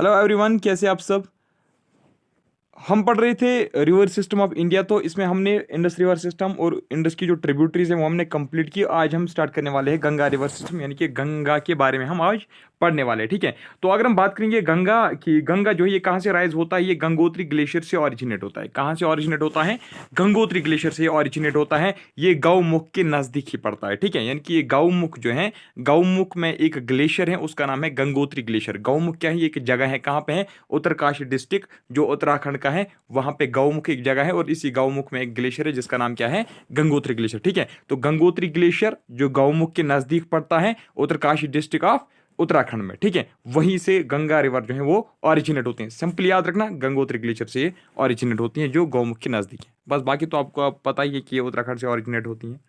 Hello everyone, कैसे आप सब। हम पढ़ रहे थे रिवर सिस्टम ऑफ इंडिया, तो इसमें हमने इंडस रिवर सिस्टम और इंडस की जो ट्रिब्यूटरीज हैं वो हमने कंप्लीट की। आज हम स्टार्ट करने वाले हैं गंगा रिवर सिस्टम, यानी कि गंगा के बारे में हम आज पढ़ने वाले हैं। ठीक है, तो अगर हम बात करेंगे गंगा की, गंगा जो है ये कहाँ से राइज होता है, ये गंगोत्री ग्लेशियर से ऑरिजिनेट होता है। कहाँ से ऑरिजिनेट होता है? गंगोत्री ग्लेशियर से ऑरिजिनेट होता है। ये गौमुख के नजदीक ही पड़ता है। ठीक है, यानी कि ये गौमुख जो है, गौमुख में एक ग्लेशियर है, उसका नाम है गंगोत्री ग्लेशियर। गौमुख क्या है? ये एक जगह है, कहाँ पे है? उत्तरकाशी डिस्ट्रिक्ट जो उत्तराखंड का है, वहां पे गौमुख एक जगह है और इसी गौमुख में एक ग्लेशियर है जिसका नाम क्या है? गंगोत्री ग्लेशियर। ठीक है, तो गंगोत्री ग्लेशियर जो गौमुख के नजदीक पड़ता है, उत्तरकाशी डिस्ट्रिक्ट ऑफ उत्तराखंड में। ठीक है, वहीं से गंगा रिवर जो है वो ऑरिजिनेट होते हैं। सिंपल याद रखना, गंगोत्री ग्लेशियर से ऑरिजिनेट होती हैं जो गौमुख के नजदीक है। बस बाकी तो आपको पता ही है कि ये उत्तराखंड से ऑरिजिनेट होती हैं।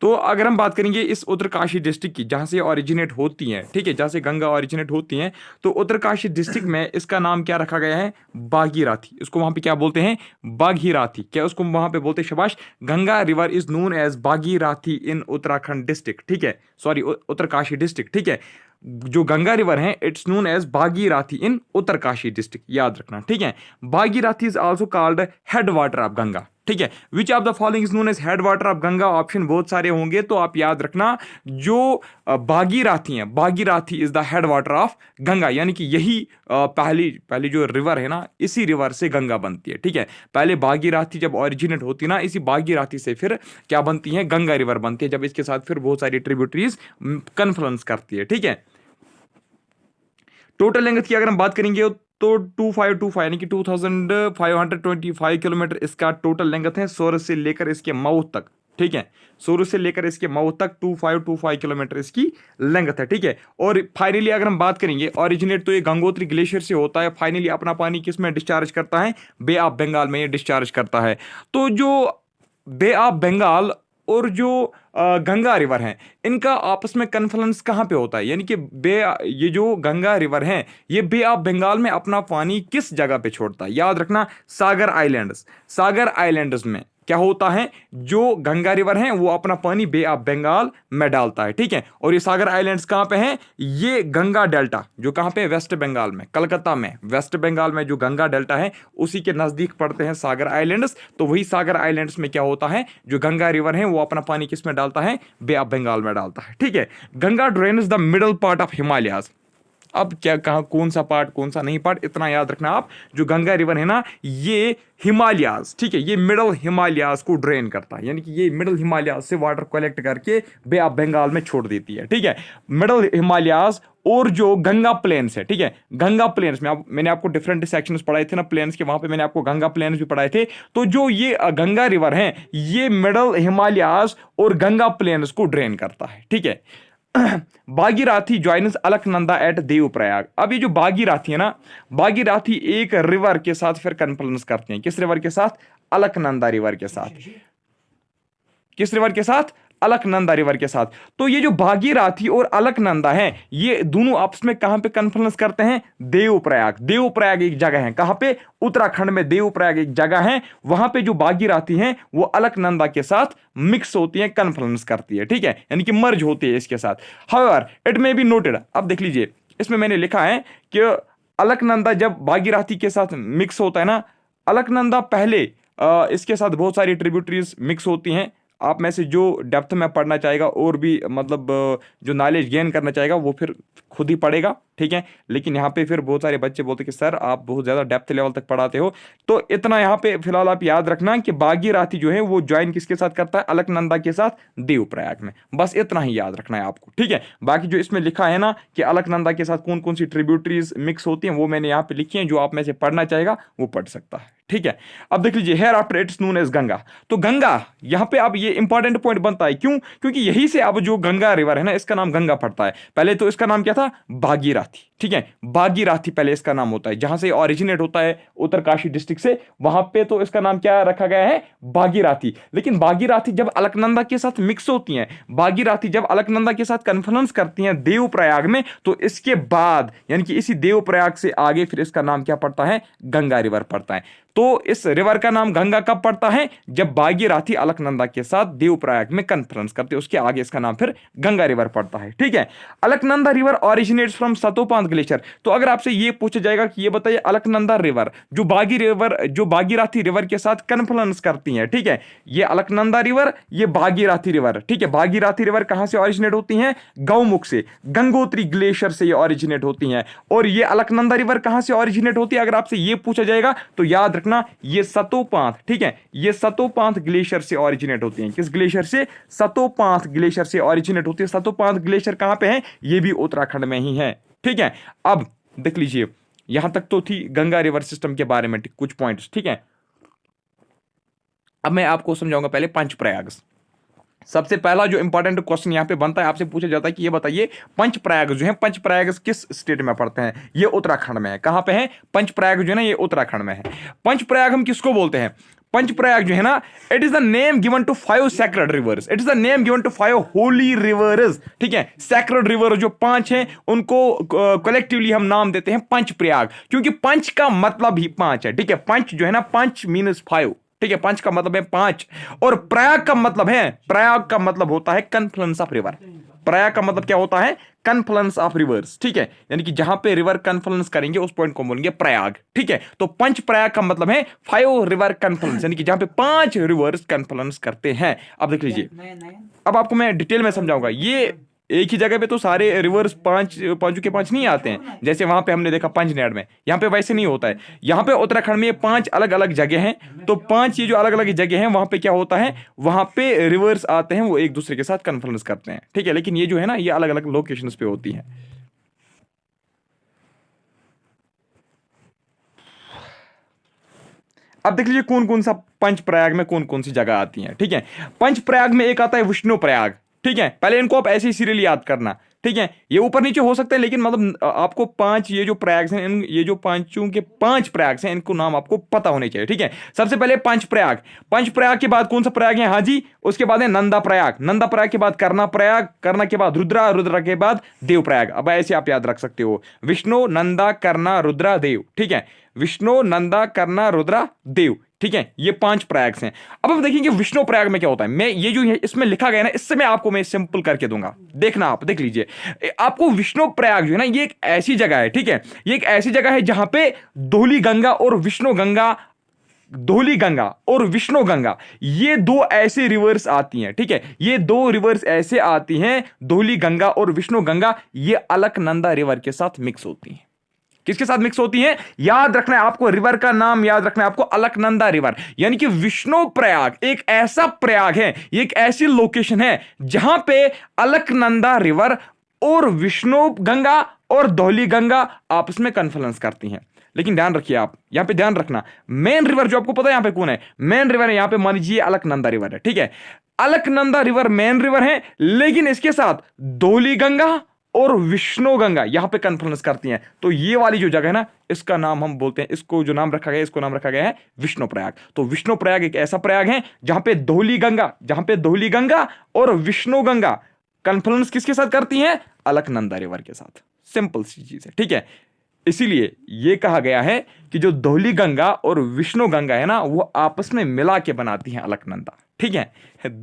तो अगर हम बात करेंगे इस उत्तरकाशी डिस्ट्रिक्ट की, जहां से ऑरिजिनेट होती हैं, ठीक है, जहां से गंगा ऑरिजिनेट होती हैं, तो उत्तरकाशी डिस्ट्रिक्ट में इसका नाम क्या रखा गया है? बागीराथी। इसको वहां पे क्या बोलते हैं? बागीराथी। क्या उसको वहां पे बोलते हैं? शाबाश, Ganga river is known as Bhagirathi in Uttarakhand district. ठीक है, सॉरी, उत्तरकाशी डिस्ट्रिक्ट। ठीक है, जो गंगा रिवर है it's known as Bhagirathi in Uttarkashi district, याद रखना। ठीक है, Bhagirathi is also called head water of Ganga. ठीक है, which of the following is known as head water of Ganga? Option बहुत सारे होंगे, तो आप याद रखना जो बागीराथी है, Bhagirathi is the head water of Ganga, यानी कि यही पहली पहली जो रिवर है ना, इसी रिवर से गंगा बनती है। ठीक है, पहले बागीराथी जब ऑरिजिनेट होती है ना, इसी बागीराथी से फिर क्या बनती है? गंगा रिवर बनती है, जब इसके साथ फिर बहुत सारी ट्रिब्यूटरीज कन्फ्लुएंस करती है। ठीक है, टोटल लेंथ की अगर हम बात करेंगे तो 2525 यानी कि 2525 किलोमीटर इसका टोटल लेंथ है, सोरस से लेकर इसके माउथ तक। ठीक है, सोरस से लेकर इसके माउथ तक 2525 किलोमीटर इसकी लेंथ है। ठीक है, और फाइनली अगर हम बात करेंगे, ओरिजिनेट तो ये गंगोत्री ग्लेशियर से होता है, फाइनली अपना पानी किस में डिस्चार्ज करता है? बे ऑफ बंगाल में ये डिस्चार्ज करता है। तो जो बे ऑफ बंगाल और जो गंगा रिवर है, इनका आपस में कन्फ्लुएंस कहाँ पे होता है? यानी कि ये जो गंगा रिवर है, ये बे ऑफ बंगाल में अपना पानी किस जगह पे छोड़ता है? याद रखना, सागर आइलैंड्स। सागर आइलैंड्स में क्या होता है? जो गंगा रिवर है वो अपना पानी बे ऑफ बंगाल में डालता है। ठीक है, और ये सागर आइलैंड्स कहाँ पे हैं? ये गंगा डेल्टा जो कहाँ पे? वेस्ट बंगाल में, कलकत्ता में, वेस्ट बंगाल में जो गंगा डेल्टा है उसी के नजदीक पड़ते हैं सागर आइलैंड्स। तो वही सागर आइलैंड्स में क्या होता है? जो गंगा रिवर है वो अपना पानी किस में डालता है? बे ऑफ बंगाल में डालता है। ठीक है, Ganga drains the middle part of Himalayas. अब क्या कहा, कौन सा पार्ट कौन सा नहीं पार्ट, इतना याद रखना आप। जो गंगा रिवर है ना, ये हिमालयाज, ठीक है, ये मिडल हिमालयाज को ड्रेन करता है, यानी कि ये मिडल हिमालयाज से वाटर कलेक्ट करके बे ऑफ बंगाल में छोड़ देती है। ठीक है, मिडल हिमालयाज और जो गंगा प्लेन्स है, ठीक है, गंगा प्लेन्स में मैंने आपको डिफरेंट सेक्शंस पढ़ाए थे ना प्लेन्स के, वहां पे मैंने आपको गंगा प्लेन्स भी पढ़ाए थे। तो जो ये गंगा रिवर है, ये मिडल हिमालयाज और गंगा प्लेन्स को ड्रेन करता है। ठीक है, बागीराथी ज्वाइन्स अलकनंदा एट देवप्रयाग। अब ये जो बागीराथी है ना, बागीराथी एक रिवर के साथ फिर कन्फ्लुएंस करते हैं। किस रिवर के साथ? अलकनंदा रिवर के साथ। किस रिवर के साथ? अलकनंदा रिवर के साथ। तो ये जो बागीराथी और अलकनंदा है, ये दोनों आपस में कहां पे कन्फ्लुएंस करते हैं? देवप्रयाग। देवप्रयाग एक जगह है, कहां पे? उत्तराखंड में देवप्रयाग एक जगह है, वहां पे जो बागीराथी है वो अलकनंदा के साथ मिक्स होती है, कन्फ्लुएंस करती है। ठीक है, यानी कि मर्ज होती है इसके साथ। However it may be noted, अब देख लीजिए इसमें मैंने लिखा है कि अलकनंदा जब बागीराथी के साथ मिक्स होता है ना, अलकनंदा पहले इसके साथ बहुत सारी ट्रिब्यूटरीज मिक्स होती हैं। आप में से जो डेप्थ में पढ़ना चाहेगा और भी मतलब जो नॉलेज गेन करना चाहेगा वो फिर खुद ही पढ़ेगा। ठीक है, लेकिन यहाँ पे फिर बहुत सारे बच्चे बोलते कि सर आप बहुत ज़्यादा डेप्थ लेवल तक पढ़ाते हो, तो इतना यहाँ पे फिलहाल आप याद रखना कि बागीराथी जो है वो ज्वाइन किसके साथ करता है? अलकनंदा के साथ देवप्रयाग में। बस इतना ही याद रखना है आपको। ठीक है, बाकी जो इसमें लिखा है ना कि अलकनंदा के साथ कौन कौन सी ट्रिब्यूटरीज मिक्स होती हैं, वो मैंने यहाँ पे लिखी है, जो आप में से पढ़ना चाहेगा वो पढ़ सकता है। ठीक है, अब देख लीजिए, here after it's known as Ganga. तो गंगा यहाँ पे अब ये इंपॉर्टेंट पॉइंट बनता है, क्यों? क्योंकि यही से अब जो गंगा रिवर है ना, इसका नाम गंगा पड़ता है। पहले तो इसका नाम क्या था? बागीराथी। ठीक है, बागीराथी पहले इसका नाम होता है, जहां से ऑरिजिनेट होता है उत्तरकाशी डिस्ट्रिक्ट से, वहां पे तो इसका नाम क्या रखा गया है? बागीराथी। लेकिन बागीराथी जब अलकनंदा के साथ मिक्स होती हैं, बागीराथी जब अलकनंदा के साथ कन्फ्लुएंस करती हैं देवप्रयाग में, तो इसके बाद यानी कि इसी देवप्रयाग से आगे फिर इसका नाम क्या पड़ता है? गंगा रिवर पड़ता है। तो इस रिवर का नाम गंगा कब पड़ता है? जब बागीराथी अलकनंदा के साथ देवप्रयाग में कन्फ्लुएंस करते, उसके आगे इसका नाम फिर गंगा रिवर पड़ता है। ठीक है, Alaknanda river originates from Satopanth glacier. तो अगर आपसे ये पूछा जाएगा कि ये बताइए अलकनंदा रिवर जो भागीरथी रिवर के साथ कन्फ्लुएंस करती है, ठीक है, ये अलकनंदा रिवर, ये भागीरथी रिवर, ठीक है, भागीरथी रिवर कहां से ओरिजिनेट होती है? गौमुख से, गंगोत्री ग्लेशियर से ये ओरिजिनेट होती हैं। और ये अलकनंदा रिवर कहां से ओरिजिनेट होती है अगर आपसे ये पूछा जाएगा तो याद रखना ये सतोपांत, ठीक है, ये सतोपांत ग्लेशियर से ओरिजिनेट होती हैं। किस ग्लेशियर से? सतोपांत ग्लेशियर से ओरिजिनेट होती है। सतोपांत ग्लेशियर कहां पे है? ये भी उत्तराखंड में ही है, ठीक है। अब देख लीजिए, यहां तक तो थी गंगा रिवर सिस्टम के बारे में कुछ पॉइंट्स, ठीक है। अब मैं आपको समझाऊंगा पहले पंचप्रयाग। सबसे पहला जो इंपॉर्टेंट क्वेश्चन यहां पे बनता है, आपसे पूछा जाता है कि ये बताइए पंचप्रयाग जो है, पंचप्रयाग किस स्टेट में पड़ते हैं? ये उत्तराखंड में है। कहां पे है? पंचप्रयाग जो है ना, ये उत्तराखंड में है। पंचप्रयाग हम किसको बोलते हैं? पंचप्रयाग जो है ना, it is the name given to 5 sacred rivers, it is the name given to 5 holy rivers, ठीक है। सैक्रेड रिवर जो 5 हैं उनको कलेक्टिवली हम नाम देते हैं पंचप्रयाग, क्योंकि पंच का मतलब ही 5 है, ठीक है। पंच जो है ना, पंच मीन्स 5, ठीक है, पंच का मतलब है 5, और प्रयाग का मतलब है, प्रयाग का मतलब होता है कन्फ्लुएंस ऑफ रिवर। प्रयाग का मतलब क्या होता है? कन्फ्लुएंस ऑफ रिवर्स, ठीक है, यानी कि जहां पे रिवर कन्फ्लुएंस करेंगे उस पॉइंट को बोलेंगे प्रयाग, ठीक है। तो पंच प्रयाग का मतलब है 5 रिवर कन्फ्लुएंस, यानी कि जहां पे 5 रिवर्स कन्फ्लुएंस करते हैं। अब देख लीजिए, अब आपको मैं डिटेल में समझाऊंगा। ये एक ही जगह पे तो सारे रिवर्स पांचों के 5 नहीं आते हैं, जैसे वहां पे हमने देखा पंचनेड़ में, यहाँ पे वैसे नहीं होता है। यहाँ पे उत्तराखंड में 5 अलग अलग जगह हैं, तो 5 ये जो अलग अलग जगह हैं वहां पे क्या होता है, वहां पे रिवर्स आते हैं, वो एक दूसरे के साथ कन्फ्लुएंस करते हैं, ठीक है। लेकिन ये जो है ना, ये अलग अलग लोकेशंस पे होती है। अब देख लीजिए कौन कौन सा पंचप्रयाग में कौन कौन सी जगह आती है, ठीक है। पंचप्रयाग में एक आता है विष्णु प्रयाग, ठीक है। पहले इनको आप ऐसे ही सीरियल याद करना, ठीक है। ये ऊपर नीचे हो सकते हैं, लेकिन मतलब आपको 5 ये जो प्रयाग हैं, ये जो पांचों के 5 प्रयाग हैं, इनको नाम आपको पता होने चाहिए, ठीक है। सबसे पहले पंचप्रयाग, पंचप्रयाग के बाद कौन सा प्रयाग है? हाँ जी, उसके बाद है नंदा प्रयाग, नंदा प्रयाग के बाद करना प्रयाग, करना के बाद रुद्रा, रुद्रा के बाद देव प्रयाग। अब ऐसे आप याद रख सकते हो, विष्णु, नंदा, करना, रुद्रा, देव, ठीक है। विष्णु, नंदा, करना, रुद्रा, देव, ठीक है, ये 5 प्रयाग हैं। अब हम देखेंगे विष्णु प्रयाग में क्या होता है। मैं ये जो है इसमें लिखा गया ना, इससे मैं सिंपल करके दूंगा, देखना आप, देख लीजिए। आपको विष्णु प्रयाग जो है ना, ये एक ऐसी जगह है, ठीक है, ये एक ऐसी जगह है जहां पे धौली गंगा और विष्णु गंगा, धौली गंगा और विष्णु गंगा, ये 2 ऐसे रिवर्स आती हैं, ठीक है। ये 2 रिवर्स ऐसे आती हैं, धौली गंगा और विष्णु गंगा, ये अलकनंदा रिवर के साथ मिक्स होती हैं। किसके साथ मिक्स होती हैं? याद रखना है आपको, रिवर का नाम याद रखना है आपको, अलकनंदा रिवर। यानी कि विष्णु प्रयाग एक ऐसा प्रयाग है, एक ऐसी लोकेशन है जहां पे अलकनंदा रिवर और विष्णु गंगा और धौली गंगा आपस में कन्फ्लुएंस करती हैं। लेकिन ध्यान रखिए, आप यहां पे ध्यान रखना, मेन रिवर जो आपको पता है यहां पे कौन है? मेन रिवर है यहां पे, मान लीजिए अलकनंदा रिवर है, ठीक है। अलकनंदा रिवर मेन रिवर है, लेकिन इसके साथ धौली गंगा और विष्णु गंगा यहां पे कन्फ्लुएंस करती हैं। तो ये वाली जो जगह है ना, इसका नाम हम बोलते हैं, इसको जो नाम रखा गया, इसको नाम रखा गया है विष्णु प्रयाग। तो विष्णु प्रयाग एक ऐसा प्रयाग है जहां पे धौली गंगा और विष्णु गंगा कन्फ्लुएंस किसके साथ करती हैं? अलकनंदा रिवर के साथ। सिंपल सी चीज है, ठीक है। इसीलिए यह कहा गया है कि जो धौली गंगा और विष्णु गंगा है ना, वो आपस में मिला के बनाती हैं अलकनंदा, ठीक है।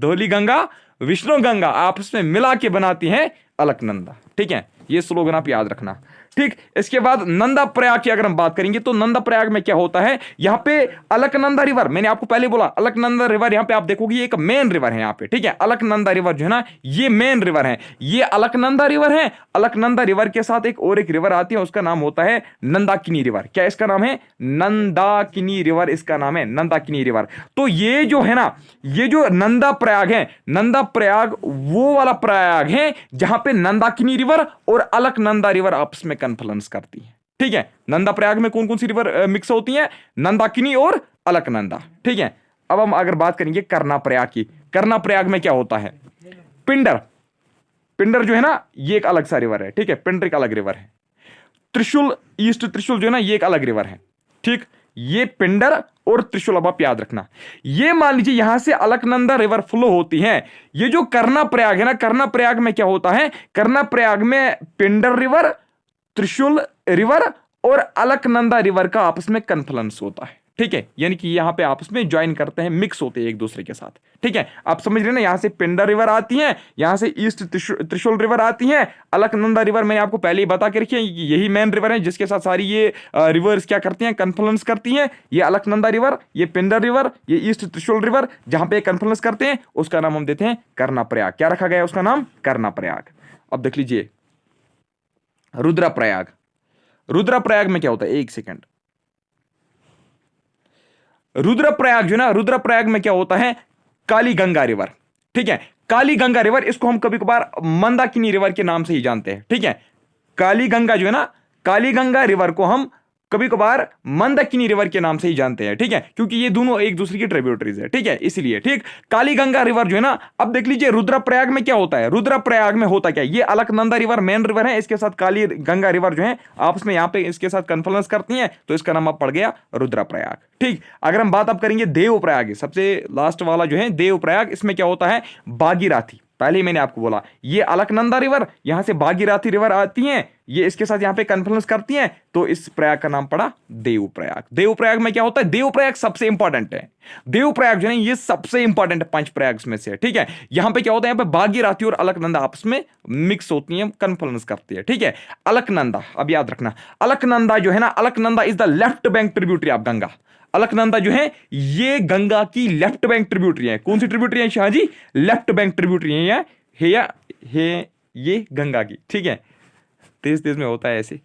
धौली गंगा, विष्णु गंगा आपस में मिला के बनाती हैं अलकनंदा, ठीक है। ये स्लोगन आप याद रखना, ठीक। इसके बाद नंदा प्रयाग की अगर हम बात करेंगे तो नंदा प्रयाग में क्या होता है, यहां पे अलकनंदा रिवर, मैंने आपको पहले बोला अलकनंदा रिवर, यहां पे आप देखोगे एक मेन रिवर है यहां पे, ठीक है। अलकनंदा रिवर जो है ना, ये मेन रिवर है, ये अलकनंदा रिवर है। अलकनंदा रिवर के साथ एक रिवर आती है, उसका नाम होता है नंदाकिनी रिवर। क्या इसका नाम है? नंदाकिनी रिवर, इसका नाम है नंदाकिनी रिवर। तो ये जो है ना, ये जो नंदा प्रयाग है, नंदा प्रयाग वो वाला प्रयाग है जहां पे नंदाकिनी रिवर और अलकनंदा रिवर आपस में कन्फ्लुएंस करती है, ठीक है। नंदा प्रयाग में कौन कौन सी रिवर मिक्स होती हैं? नंदाकिनी और अलकनंदा, ठीक है। अब हम अगर बात करेंगे करना प्रयाग की, करना प्रयाग में क्या होता है? पिंडर जो है ना, ये एक अलग सा रिवर है, ठीक है। पिंडर एक अलग रिवर है। त्रिशूल, ईस्ट त्रिशूल जो है ना, ये एक अलग रिवर है, ठीक। ये पिंडर और त्रिशूल, अब आप याद रखना, ये मान लीजिए यहां से अलकनंदा रिवर फ्लो होती है। ये जो करना प्रयाग है ना, करना प्रयाग में क्या होता है? करना प्रयाग में पिंडर रिवर, त्रिशूल रिवर और अलकनंदा रिवर का आपस में कन्फ्लुएंस होता है, ठीक है, यानी कि यहाँ पे आपस में ज्वाइन करते हैं, मिक्स होते हैं एक दूसरे के साथ। ठीक है, आप समझ रहे हैं ना, यहाँ से पिंडर रिवर आती है, यहाँ से ईस्ट त्रिशूल रिवर आती है, अलकनंदा रिवर मैंने आपको पहले ही बता के रखी है, यही मेन रिवर है जिसके साथ सारी ये रिवर्स क्या करती हैं, कन्फ्लुएंस करती हैं। ये अलकनंदा रिवर, ये पिंडर रिवर, ये ईस्ट त्रिशूल रिवर, जहां पे कन्फ्लुएंस करते हैं उसका नाम हम देते हैं कर्णप्रयाग। क्या रखा गया है उसका नाम? कर्णप्रयाग। अब देख लीजिए रुद्रप्रयाग। रुद्रप्रयाग में क्या होता है, एक सेकंड। रुद्रप्रयाग जो ना, रुद्रप्रयाग में क्या होता है, काली गंगा रिवर। ठीक है, काली गंगा रिवर, इसको हम कभी कभार मंदाकिनी रिवर के नाम से ही जानते हैं। ठीक है, काली गंगा जो है ना, काली गंगा रिवर को हम कभी कभार मंदाकिनी रिवर के नाम से ही जानते हैं। ठीक है, क्योंकि ये दोनों एक दूसरे की ट्रिब्यूटरीज है। ठीक है, इसलिए ठीक काली गंगा रिवर जो है ना, अब देख लीजिए रुद्रप्रयाग में क्या होता है। रुद्रप्रयाग में होता क्या है, ये अलकनंदा रिवर मेन रिवर है, इसके साथ काली गंगा रिवर जो है आपस में यहाँ पे इसके साथ कन्फ्लुएंस करती हैं, तो इसका नाम अब पड़ गया रुद्रप्रयाग। ठीक, अगर हम बात अब करेंगे देवप्रयाग, सबसे लास्ट वाला जो है देवप्रयाग, इसमें क्या होता है, भागीरथी। पहले ही मैंने आपको बोला ये अलकनंदा रिवर, यहां से भागीरथी रिवर आती हैं, ये इसके साथ यहां पे कन्फ्लुएंस करती हैं, तो इस प्रयाग का नाम पड़ा देवप्रयाग। देवप्रयाग में क्या होता है, देवप्रयाग सबसे इंपॉर्टेंट है। देवप्रयाग जो है ये सबसे इंपॉर्टेंट पंच प्रयाग में से है। ठीक है, यहां पे क्या होता है, यहां पे भागीरथी और अलकनंदा आपस में मिक्स होती हैं, कन्फ्लुएंस करती है। ठीक है, अलकनंदा, अब याद रखना, अलकनंदा जो है ना, Alaknanda is the left bank tributary of Ganga. Alaknanda जो है ये गंगा की लेफ्ट बैंक ट्रिब्यूटरी है। कौन सी ट्रिब्यूटरी है शाहजी? लेफ्ट बैंक ट्रिब्यूटरी है ये गंगा की। ठीक है, तेज तेज में होता है ऐसे,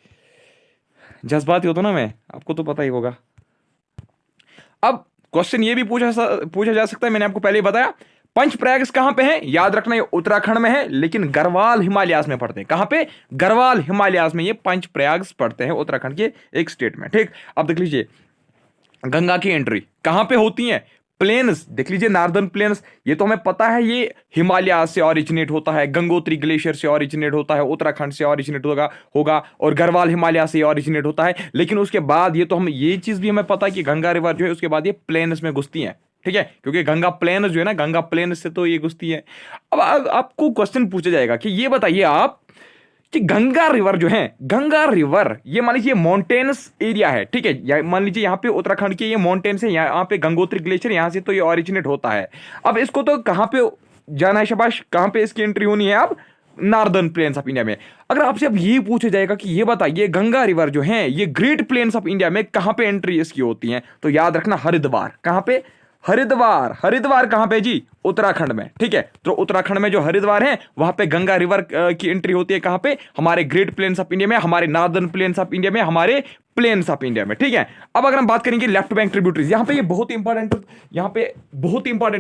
जज्बाती होता ना मैं, आपको तो पता ही होगा। अब क्वेश्चन ये भी पूछा जा सकता है, मैंने आपको पहले ही बताया पंच प्रयाग कहां पे है, याद रखना ये उत्तराखंड में है, लेकिन गढ़वाल हिमालयास में पड़ते हैं। कहां पे? गढ़वाल हिमालयास में ये पंच प्रयाग पड़ते हैं, उत्तराखंड के एक स्टेट में। ठीक, अब देख लीजिए गंगा की एंट्री कहां पे होती है, प्लेन्स देख लीजिए, नॉर्दर्न प्लेन्स, ये तो हमें पता है ये हिमालय से ऑरिजिनेट होता है, गंगोत्री ग्लेशियर से ऑरिजिनेट होता है, उत्तराखंड से ऑरिजिनेट होगा और गढ़वाल हिमालय से ऑरिजिनेट होता है। लेकिन उसके बाद ये तो हम ये चीज भी हमें पता है कि गंगा रिवर जो है उसके बाद ये प्लेन्स में घुसती है। ठीक है, क्योंकि गंगा प्लेन जो है ना, गंगा प्लेन से तो ये घुसती है। अब आपको क्वेश्चन पूछा जाएगा कि ये बताइए आप कि गंगा रिवर जो है, गंगा रिवर ये मान लीजिए माउंटेन्स एरिया है। ठीक है, मान लीजिए यहाँ पे उत्तराखंड के ये माउंटेन्स है, यहाँ पे गंगोत्री ग्लेशियर यहाँ से तो ये ऑरिजिनेट होता है। अब इसको तो कहाँ पे जाना है शाबाश, कहाँ पे इसकी एंट्री होनी है? अब नॉर्दर्न प्लेन्स ऑफ इंडिया में। अगर आपसे अब ये पूछा जाएगा कि ये बताइए गंगा रिवर जो है ये ग्रेट प्लेन्स ऑफ इंडिया में कहाँ पे एंट्री इसकी होती है, तो याद रखना हरिद्वार। कहाँ पे? हरिद्वार। हरिद्वार कहां पे जी? उत्तराखंड में। ठीक है, तो उत्तराखंड में जो हरिद्वार है वहां पे गंगा रिवर की एंट्री होती है। कहां पे? हमारे ग्रेट प्लेन्स ऑफ इंडिया में, हमारे नॉर्दर्न प्लेन्स ऑफ इंडिया में, हमारे प्लेन्स ऑफ इंडिया में। ठीक है, अब अगर हम बात करेंगे लेफ्ट बैंक ट्रिब्यूटरीज, यहां पे ये बहुत इंपॉर्टेंट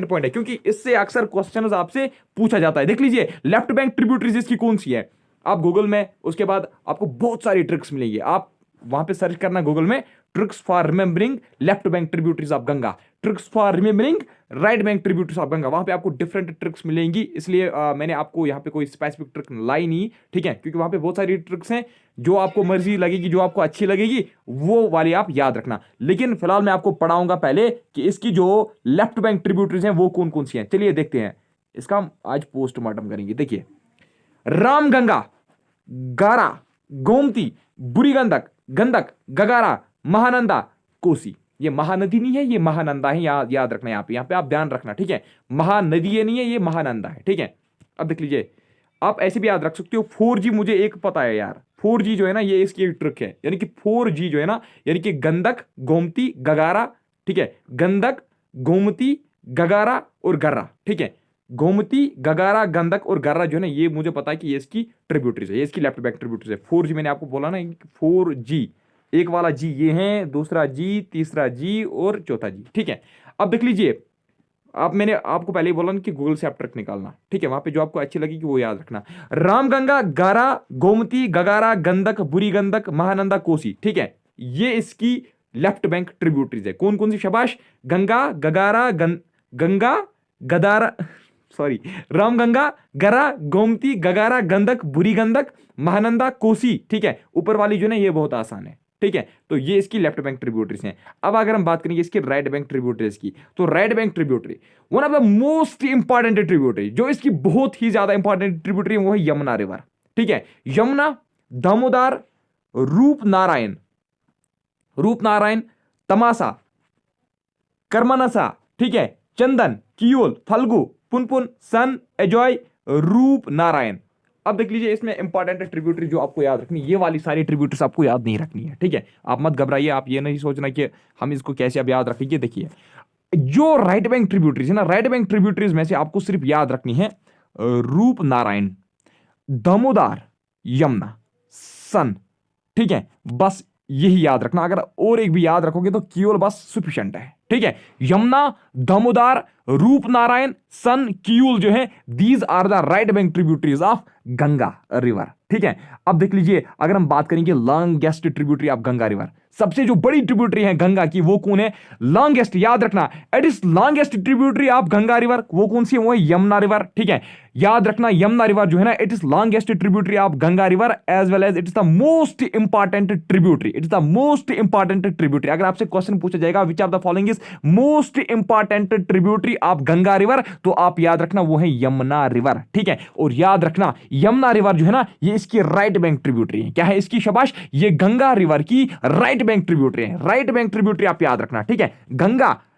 पॉइंट है, क्योंकि इससे अक्सर क्वेश्चन आपसे पूछा जाता है। देख लीजिए लेफ्ट बैंक ट्रिब्यूटरीज इसकी कौन सी है, आप गूगल में उसके बाद आपको बहुत सारी ट्रिक्स मिलेंगी, आप वहां पे सर्च करना गूगल में, tricks for remembering left bank tributaries of Ganga, tricks for remembering right bank tributaries of Ganga. वहां पे आपको डिफरेंट ट्रिक्स मिलेंगी, इसलिए मैंने आपको यहाँ पे कोई स्पेसिफिक ट्रिक लाई नहीं। ठीक है, क्योंकि वहां पे बहुत सारी ट्रिक्स हैं, जो आपको मर्जी लगेगी, जो आपको अच्छी लगेगी वो वाली आप याद रखना। लेकिन फिलहाल मैं आपको पढ़ाऊंगा पहले कि इसकी जो लेफ्ट बैंक ट्रिब्यूटरीज हैं वो कौन कौन सी हैं। चलिए देखते हैं, इसका हम आज पोस्टमार्टम करेंगे। देखिए, रामगंगा, गारा, गोमती, बुरी गंडक, गंडक, गगारा, महानंदा, कोसी। ये महानदी नहीं है, ये महानंदा है, याद रखना। यहाँ पे आप ध्यान रखना। ठीक है, महानदी ये नहीं है, ये महानंदा है। ठीक है, अब देख लीजिए, आप ऐसे भी याद रख सकते हो। 4G मुझे एक पता है यार, 4G जो है ना ये इसकी एक ट्रिक है, यानी कि 4G जो है ना, यानी कि गंडक, गोमती, गगारा। ठीक है, गंडक, गोमती, गगारा और गर्रा। ठीक है, गोमती, गगारा, गंडक और गर्रा जो है ना, ये मुझे पता है कि ये इसकी ट्रिब्यूटरीज है, ये इसकी लेफ्ट बैंक ट्रिब्यूटरीज है। 4G मैंने आपको बोला ना, 4G, एक वाला जी ये है, दूसरा जी, तीसरा जी और चौथा जी। ठीक है, अब देख लीजिए, मैंने आपको पहले ही बोला ना कि गूगल से आप ट्रिक निकालना। ठीक है, वहां पे जो आपको अच्छी लगेगी वो याद रखना। रामगंगा, गारा, गोमती, गगारा, गंडक, बुरी गंडक, महानंदा, कोसी। ठीक है, ये इसकी लेफ्ट बैंक ट्रिब्यूटरीज है। कौन कौन सी शाबाश? गंगा, गगारा, गंगा, गदारा, सॉरी, रामगंगा, गरा, गोमती, गगारा, गंडक, बुरी गंडक, महानंदा, कोसी। ठीक है, ऊपर वाली जो है ये बहुत आसान है। ठीक है, तो ये इसकी लेफ्ट बैंक ट्रिब्यूटरीज हैं। अब अगर हम बात करेंगे इसकी राइट बैंक ट्रिब्यूटरीज की, तो right bank tributary one of the most important tributary, जो इसकी बहुत ही ज्यादा इंपॉर्टेंट ट्रिब्यूटरी है वो है यमुना रिवर। ठीक है, यमुना, दामोदर, रूपनारायण, तमासा, कर्मनसा, ठीक है, चंदन, कियोल, फल्गु, पुनपुन, सन, एजॉय, रूप नारायण। अब देख लीजिए इसमें इंपॉर्टेंट ट्रिब्यूटरी जो आपको याद रखनी, ये वाली सारी ट्रिब्यूटरीज आपको याद नहीं रखनी है, ठीक है। आप मत घबराइए, आप ये नहीं सोचना कि हम इसको कैसे अब याद रखेंगे। देखिए जो राइट बैंक ट्रिब्यूटरीज है ना, राइट बैंक ट्रिब्यूटरीज में से आपको सिर्फ याद रखनी है रूप नारायण, दामोदर, यमुना, सन, ठीक है, बस यही याद रखना। अगर और एक भी याद रखोगे तो केवल बस सफिशिएंट है, ठीक है। यमुना, दामोदर, रूप नारायण, सन, कियूल जो है, these are the right bank tributaries of Ganga river, ठीक है। अब देख लीजिए अगर हम बात करेंगे longest tributary of Ganga river, सबसे जो बड़ी ट्रिब्यूटरी है गंगा की वो कौन है? लॉन्गेस्ट, याद रखना, it is longest tributary of Ganga river, वो कौन सी है? वो है यमुना रिवर, ठीक है। याद रखना यमुना रिवर जो है ना, it is longest tributary of Ganga river as well as it is the most important tributary, it is the most important tributary. अगर आपसे क्वेश्चन पूछा जाएगा which of the following is most important tributary of Ganga river, तो आप याद रखना वो है यमुना रिवर, ठीक है। और याद रखना यमुना रिवर जो है ना, ये इसकी राइट बैंक ट्रिब्यूटरी है। क्या है इसकी? शाबाश, ये गंगा रिवर की राइट बैंक ट्रिब्यूटरी है। राइट बैंक ट्रिब्यूटरी आप याद रखना, ठीक है।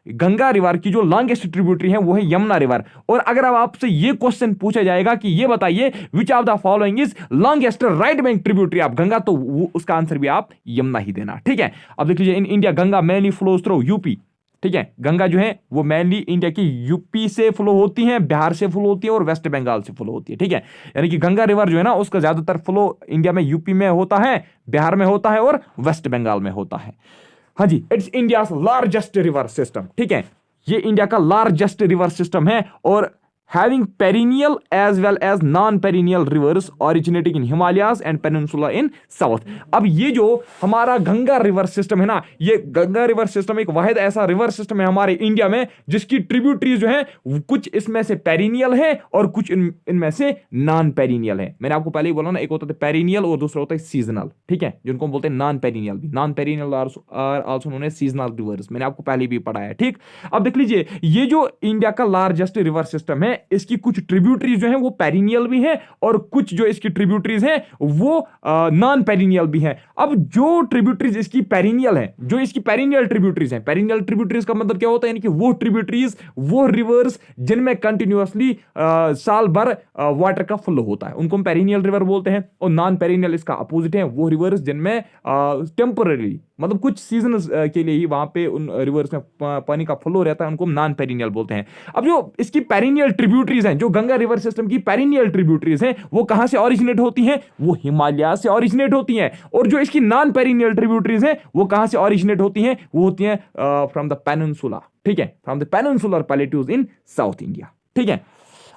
गंगा रिवर की जो लॉन्गेस्ट ट्रिब्यूटरी है वो है यमुना रिवर। और अगर अब आपसे ये क्वेश्चन पूछा जाएगा कि ये बताइए विच of the following is longest right bank tributary of Ganga, तो उसका आंसर भी आप यमुना ही देना, ठीक है। अब देख लीजिए in India Ganga mainly flows through UP, ठीक है। गंगा जो है वो मेनली इंडिया की यूपी से फ्लो होती है, बिहार से फ्लो होती है और वेस्ट बंगाल से फ्लो होती है, ठीक है। यानी कि गंगा रिवर जो है ना उसका ज्यादातर फ्लो इंडिया में यूपी में होता है, बिहार में होता है और वेस्ट बंगाल में होता है। हाँ जी, it's India largest river system, ठीक है। ये इंडिया का लार्जेस्ट रिवर सिस्टम है और having perennial as well as non-perennial rivers originating in Himalayas and peninsula in south। अब ये जो हमारा गंगा रिवर सिस्टम है ना, ये गंगा रिवर सिस्टम एक वाहिद ऐसा रिवर सिस्टम है हमारे इंडिया में जिसकी ट्रिब्यूटरीज जो है कुछ इसमें से पेरिनियल है और कुछ इनमें से नॉन पेरिनियल है। मैंने आपको पहले ही बोला ना, एक होता है पेरिनियल और दूसरा होता है सीजनल, ठीक है, जिनको बोलते हैं नॉन पेरिनियल भी। Non perennial are also known as seasonal rivers, मैंने आपको पहले भी पढ़ाया, ठीक। अब देख लीजिए ये जो इंडिया का लार्जेस्ट रिवर सिस्टम है, इसकी कुछ ट्रिब्यूटरीज जो हैं वो पेरिनियल भी हैं और कुछ जो इसकी ट्रिब्यूटरीज हैं वो नॉन पेरिनियल भी हैं। अब जो ट्रिब्यूटरीज इसकी पेरिनियल है, जो इसकी पेरिनियल ट्रिब्यूटरीज हैं, पेरिनियल ट्रिब्यूटरीज का मतलब क्या होता है? यानी कि वो ट्रिब्यूटरीज, वो रिवर्स जिनमें कंटिन्यूअसली साल भर वाटर का फ्लो होता है, उनको हम पेरिनियल रिवर बोलते हैं। और नॉन पेरिनियल इसका अपोजिट है, वो रिवर्स जिनमें टेम्पररी मतलब कुछ सीजन के लिए ही वहां पे उन रिवर्स में पानी का फ्लो रहता है, उनको नॉन पेरिनियल बोलते हैं। अब जो इसकी पेरिनियल ट्रिब्यूटरीज हैं, जो गंगा रिवर सिस्टम की पेरिनियल ट्रिब्यूटरीज हैं, वो कहां से ओरिजिनेट होती हैं? वो हिमालय से ओरिजिनेट होती हैं। और जो इसकी नॉन पेरिनियल ट्रिब्यूटरीज हैं वो कहां से ओरिजिनेट होती हैं? वो होती हैं फ्रॉम द पेनिनसुला, ठीक है, from the peninsular plateaus in south India, ठीक है।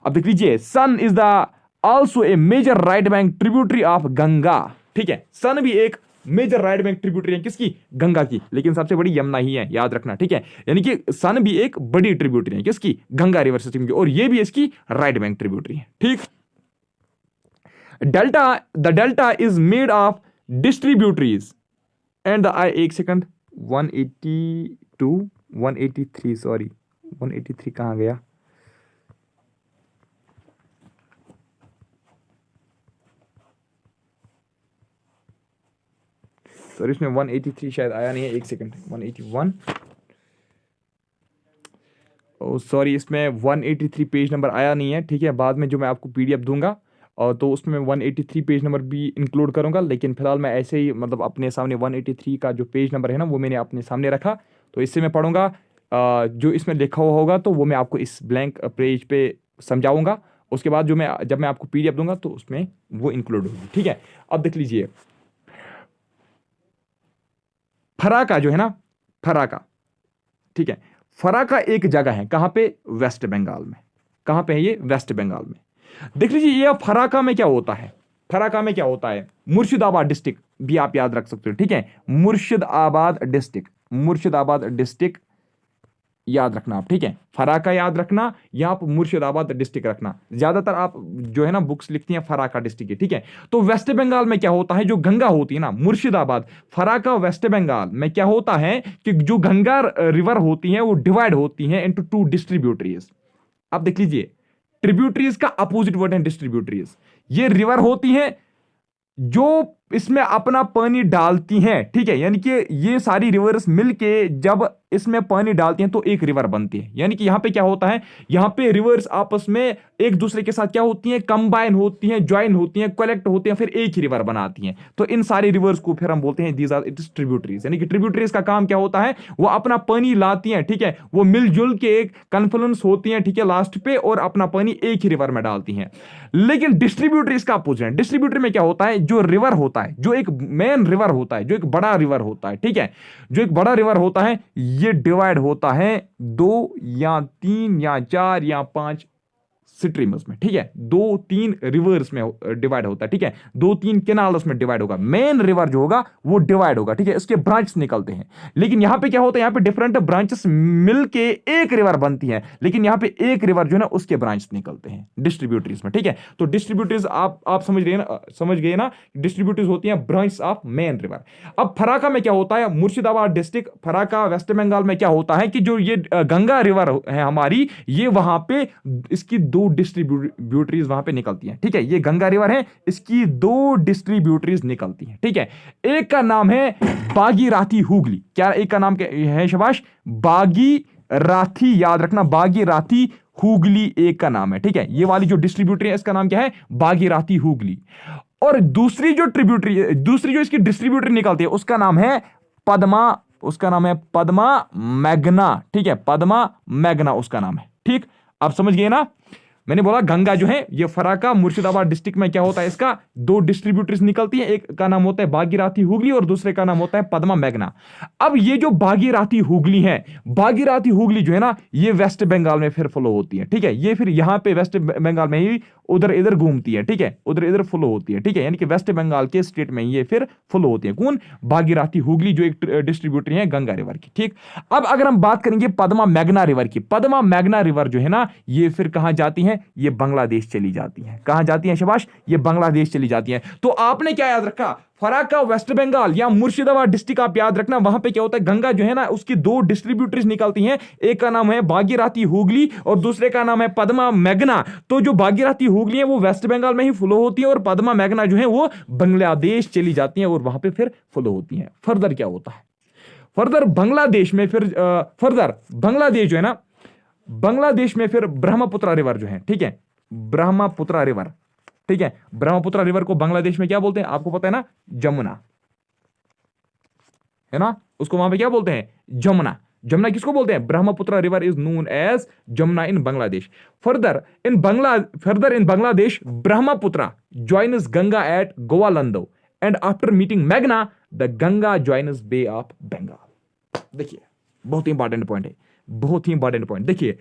अब देख लीजिए Son is the also a major right bank tributary of Ganga, ठीक है। सन भी एक मेजर राइट बैंक ट्रिब्यूटरी है किसकी? गंगा की, लेकिन सबसे बड़ी यमुना ही है, याद रखना, ठीक है। यानी कि सन भी एक बड़ी ट्रिब्यूटरी है किसकी? गंगा रिवर सिस्टम की, और ये भी इसकी राइट बैंक ट्रिब्यूटरी है, ठीक। The delta is made of distributaries and the एक सेकंड 182 183 सॉरी 183 कहां गया? सॉरी इसमें 183 शायद आया नहीं है, एक सेकंड 181 सॉरी इसमें 183 पेज नंबर आया नहीं है, ठीक है। बाद में जो मैं आपको पीडीएफ दूंगा और तो उसमें 183 पेज नंबर भी इंक्लूड करूंगा, लेकिन फिलहाल मैं ऐसे ही मतलब अपने सामने 183 का जो पेज नंबर है ना वो मैंने अपने सामने रखा, तो इससे मैं पढ़ूंगा। जो इसमें लिखा हुआ होगा तो वो मैं आपको इस ब्लैंक पेज पे समझाऊंगा, उसके बाद जब मैं आपको पीडीएफ दूंगा तो उसमें वो इंक्लूड होगी, ठीक है। अब देख लीजिए फराका जो है ना, फराका, ठीक है, फराका एक जगह है कहां पे? वेस्ट बंगाल में। कहां पे है ये? वेस्ट बंगाल में। देख लीजिए ये फराका में क्या होता है? फराका में क्या होता है? मुर्शिदाबाद डिस्ट्रिक्ट भी आप याद रख सकते हो, ठीक है। मुर्शिदाबाद डिस्ट्रिक्ट, मुर्शिदाबाद डिस्ट्रिक्ट याद रखना आप, ठीक है। फराका याद रखना, यहां पर मुर्शिदाबाद डिस्ट्रिक्ट रखना। ज्यादातर आप जो है ना बुक्स लिखती हैं फराका डिस्ट्रिक्ट की, ठीक है। तो वेस्ट बंगाल में क्या होता है? जो गंगा होती है ना, मुर्शिदाबाद, फराका, वेस्ट बंगाल में क्या होता है कि जो गंगा रिवर होती है वो डिवाइड होती है इनटू 2 डिस्ट्रीब्यूटरीज। अब देख लीजिए ट्रिब्यूटरीज का अपोजिट वर्ड है डिस्ट्रीब्यूटरीज। ये रिवर होती है जो इसमें अपना पानी डालती हैं, ठीक है, यानी कि ये सारी रिवर्स मिलके जब इसमें पानी डालती हैं तो एक रिवर बनती है। यानी कि यहां पे क्या होता है, यहां पे रिवर्स आपस में एक दूसरे के साथ क्या होती हैं, कंबाइन होती हैं, ज्वाइन होती हैं, कलेक्ट होती हैं, फिर एक ही रिवर बनाती हैं। तो इन सारी रिवर्स को फिर हम बोलते हैं दीज आर इट्स ट्रिब्यूटरीज। यानी कि ट्रिब्यूटरीज का काम क्या होता है, वो अपना पानी लाती हैं, ठीक है, वो मिलजुल के एक कन्फ्लुएंस होती हैं, ठीक है, लास्ट पे, और अपना पानी एक ही रिवर में डालती हैं। लेकिन डिस्ट्रीब्यूटरीज का अपोजिट है। डिस्ट्रीब्यूटरी में क्या होता है, जो रिवर होता है, जो एक मेन रिवर होता है, जो एक बड़ा रिवर होता है, ठीक है, जो एक बड़ा रिवर होता है, ये डिवाइड होता है 2 या 3 या 4 या 5 स्ट्रीम्स में, ठीक है, 2-3 रिवर्स में डिवाइड होता है, ठीक है, 2-3 केनाल्स में डिवाइड होगा। मेन रिवर जो होगा वो डिवाइड होगा, ठीक है, इसके ब्रांचेस निकलते हैं। लेकिन यहां पे क्या होता है, यहां पे डिफरेंट ब्रांचेस मिलके एक रिवर बनती है, लेकिन यहां पे एक रिवर जो है ना उसके ब्रांचेस निकलते हैं डिस्ट्रीब्यूटरीज में, ठीक है। तो डिस्ट्रीब्यूटरीज आप समझ गए ना, डिस्ट्रीब्यूटरीज होती हैं ब्रांचेस ऑफ मेन रिवर। अब फराका में क्या होता है, मुर्शिदाबाद डिस्ट्रिक्ट फराका वेस्ट बंगाल में क्या होता है कि जो ये गंगा रिवर है हमारी, ये वहां पे इसकी 2 डिस्ट्रीब्यूटरीज वहां पे निकलती हैं, ठीक है, ये गंगा रिवर है, इसकी 2 डिस्ट्रीब्यूटरीज निकलती हैं, ठीक है। एक का नाम है बागीराथी हुगली, क्या एक का नाम क्या है, शाबाश, बागीराथी, याद रखना, बागीराथी हुगली एक का नाम है, ठीक है। ये वाली जो डिस्ट्रीब्यूटरी है इसका नाम क्या है, बागीराथी हुगली। और दूसरी जो इसकी डिस्ट्रीब्यूटरी निकलती है उसका नाम है पद्मा, उसका नाम है पद्मा मैग्ना, ठीक है, पद्मा मैग्ना उसका नाम है, ठीक। आप समझ गए ना, मैंने बोला गंगा जो है ये फराका मुर्शिदाबाद डिस्ट्रिक्ट में क्या होता है, इसका 2 डिस्ट्रीब्यूटरीज निकलती है, एक का नाम होता है बागीराथी हुगली और दूसरे का नाम होता है पद्मा मैग्ना। अब ये जो बागीराथी हुगली है, बागीराथी हुगली जो है ना, ये वेस्ट बंगाल में फिर फ्लो होती है, ठीक है, ये फिर यहां पे वेस्ट बंगाल में ही उधर इधर घूमती है, ठीक है, उधर इधर फ्लो होती है, ठीक है, यानी कि वेस्ट बंगाल के स्टेट में ये फिर फ्लो होती है। कौन, बागीराथी हुगली जो एक डिस्ट्रीब्यूटरी है गंगा रिवर की, ठीक। अब अगर हम बात करेंगे पद्मा मैग्ना रिवर की, पद्मा मैग्ना रिवर जो है ना, ये फिर कहां जाती है, ये बांग्लादेश चली जाती है। कहां जाती है शाबाश, ये बांग्लादेश चली जाती है। तो आपने क्या याद रखा, फराका वेस्ट बंगाल या मुर्शिदाबाद डिस्ट्रिक्ट आप याद रखना, वहां पे क्या होता है, गंगा जो है ना उसकी 2 डिस्ट्रीब्यूटरीज निकलती हैं, एक का नाम है बागीराथी हुगली और दूसरे का नाम है पद्मा मैग्ना। तो जो बागीराथी हुगली है वो वेस्ट बंगाल में ही फ्लो होती है और पद्मा मैग्ना जो है वो बांग्लादेश चली जाती है और वहां पे फिर फ्लो होती है। फर्दर क्या होता है, फर्दर बांग्लादेश में फिर फर्दर बांग्लादेश जो है ना, बांग्लादेश में फिर ब्रह्मपुत्र रिवर जो है, ठीक है, ब्रह्मपुत्र रिवर, ठीक है, ब्रह्मपुत्र रिवर को बांग्लादेश में क्या बोलते हैं, आपको पता है ना, जमुना, है ना, उसको वहां पे क्या बोलते हैं, जमुना। जमुना किसको बोलते हैं, Brahmaputra river is known as Jamuna in Bangladesh. Further in Bangladesh Brahmaputra joins Ganga at Goalundo and after meeting मैग्ना the Ganga joins Bay of Bengal. देखिए बहुत ही इंपॉर्टेंट पॉइंट है, बहुत ही इंपॉर्टेंट पॉइंट। देखिए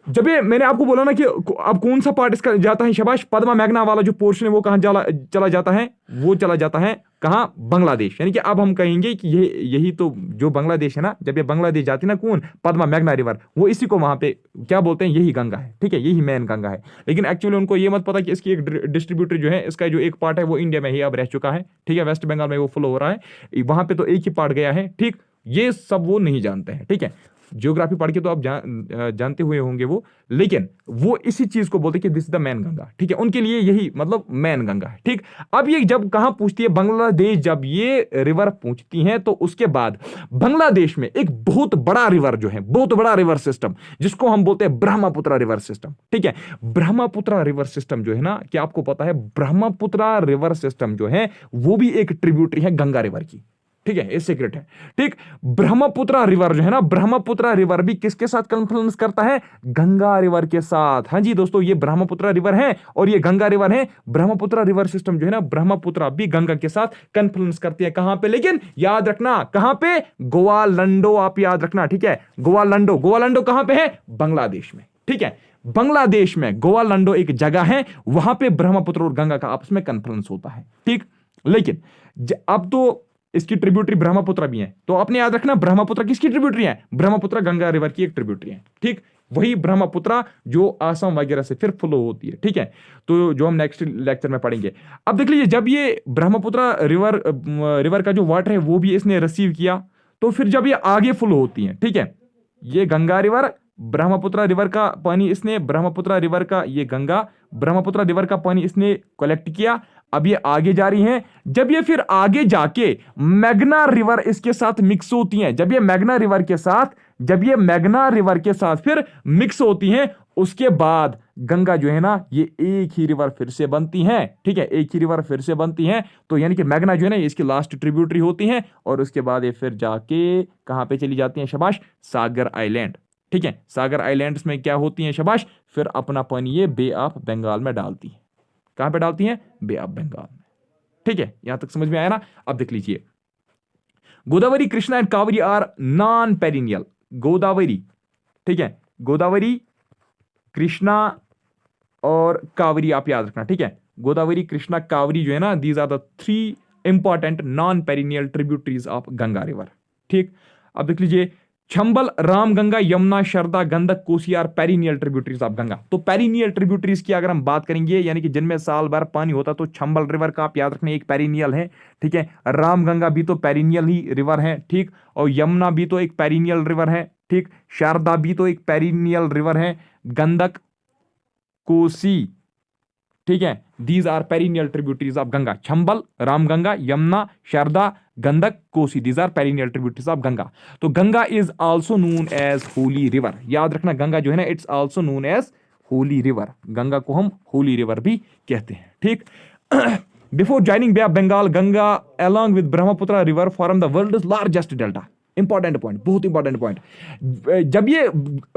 जब ये मैंने आपको बोला ना कि अब कौन सा पार्ट इसका जाता है, शाबाश, पद्मा मैग्ना वाला जो पोर्शन है वो कहां चला जाता है, वो चला जाता है कहां, बांग्लादेश। यानी कि अब हम कहेंगे कि यही तो जो बांग्लादेश है ना, जब ये बांग्लादेश जाती है ना, कौन, पद्मा मैग्ना रिवर, वो इसी को वहां पे क्या बोलते हैं, यही गंगा है, ठीक है, यही मेन गंगा है। लेकिन एक्चुअली उनको ये मत पता कि इसकी एक डिस्ट्रीब्यूटर जो है, इसका जो एक पार्ट है वो इंडिया में ही अब रह चुका है, ठीक है, वेस्ट बंगाल में वो फ्लो हो रहा है, वहां पे तो एक ही पार्ट गया है, ठीक। ये सब वो नहीं जानते हैं, ठीक है, ज्योग्राफी पढ़ के तो आप जानते हुए होंगे वो, लेकिन वो इसी चीज को बोलते कि this is the man Ganga, ठीक है, उनके लिए यही मतलब मैन गंगा है, ठीक। अब ये जब कहां पूछती है, बांग्लादेश जब ये रिवर पूछती हैं तो उसके बाद बांग्लादेश में एक बहुत बड़ा रिवर जो है, बहुत बड़ा रिवर सिस्टम, जिसको हम बोलते हैं ब्रह्मपुत्र रिवर सिस्टम, ठीक है। ब्रह्मपुत्र रिवर सिस्टम जो है ना, क्या आपको पता है, ब्रह्मपुत्र रिवर सिस्टम जो है वो भी एक ट्रिब्यूटरी है गंगा रिवर की, ठीक है, ये सीक्रेट है, ठीक। ब्रह्मपुत्र रिवर जो है ना, ब्रह्मपुत्र रिवर भी किसके साथ कन्फ्लुएंस करता है, गंगा रिवर के साथ। हाँ जी दोस्तों, ये ब्रह्मपुत्र रिवर है और ये गंगा रिवर है। ब्रह्मपुत्र रिवर सिस्टम जो है ना, ब्रह्मपुत्र भी गंगा के साथ कन्फ्लुएंस करती है। कहां पे, लेकिन याद रखना कहां पे, गोवालंडो, आप याद रखना, ठीक है, गोवालंडो। गोवालंडो कहां पे है, बांग्लादेश में, ठीक है, बांग्लादेश में गोवालंडो एक जगह है, वहां पे ब्रह्मपुत्र और गंगा का आपस में कन्फ्लुएंस होता है, ठीक। लेकिन अब तो इसकी ट्रिब्यूटरी ब्रह्मपुत्र भी है, तो आपने याद रखना ब्रह्मपुत्र किसकी ट्रिब्यूटरी है, ब्रह्मपुत्र गंगा रिवर की एक ट्रिब्यूटरी है, ठीक। वही ब्रह्मपुत्र जो आसाम वगैरह से फिर फ्लो होती है, ठीक है, तो जो हम नेक्स्ट लेक्चर में पढ़ेंगे। अब देख लीजिए, जब ये ब्रह्मपुत्र रिवर का जो वाटर है वो भी इसने रिसीव किया, तो फिर जब ये आगे फ्लो होती है, ठीक है, ये गंगा रिवर, ब्रह्मपुत्र रिवर का पानी इसने, ब्रह्मपुत्र रिवर का ये गंगा, ब्रह्मपुत्र रिवर का पानी इसने कलेक्ट किया, अब ये आगे जा रही हैं, जब ये फिर आगे जाके मैग्ना रिवर इसके साथ मिक्स होती हैं, जब ये मैग्ना रिवर के साथ फिर मिक्स होती हैं, उसके बाद गंगा जो है ना ये एक ही रिवर फिर से बनती हैं, ठीक है, एक ही रिवर फिर से बनती हैं। तो यानी कि मैग्ना जो है ना इसकी लास्ट ट्रिब्यूटरी होती हैं, और उसके बाद ये फिर जाके कहां पे चली जाती हैं शाबाश, सागर आइलैंड, ठीक है। सागर आइलैंड्स में क्या होती हैं शाबाश, फिर अपना पानी ये बे ऑफ बंगाल में डालती हैं। कहां पे डालती हैं, बे ऑफ बंगाल में, ठीक है। यहां तक समझ में आया ना। अब देख लीजिए, Godavari, Krishna and Kaveri are non perennial. Godavari, ठीक है, गोदावरी, कृष्णा और कावेरी आप याद रखना, ठीक है। गोदावरी, कृष्णा, कावेरी जो है ना, these are the 3 important non perennial tributaries of Ganga river, ठीक। अब देख लीजिए, Chambal, Ramganga, Yamuna, Sharda, Gandak, Kosi are perennial tributaries of Ganga. तो पेरिनियल ट्रिब्यूटरीज की अगर हम बात करेंगे, यानी कि जिनमें साल भर पानी होता, तो चंबल रिवर का आप याद रखना एक पेरिनियल है, ठीक है। रामगंगा भी तो पेरिनियल ही रिवर है, ठीक। और यमुना भी तो एक पेरिनियल रिवर है, ठीक। शारदा भी तो एक पेरिनियल रिवर है, गंडक, कोसी, ठीक है, these are perennial tributaries of Ganga. Chambal, Ramganga, Yamuna, Sharda, Gandak, Kosi, these are perennial tributaries of Ganga. तो Ganga is also known as holy river. याद रखना, गंगा जो है ना it's also known as holy river. Ganga को हम होली रिवर भी कहते हैं, ठीक। Before joining bay of Bengal, Ganga along with Brahmaputra river form the world largest delta. Important point, बहुत इंपॉर्टेंट पॉइंट। जब ये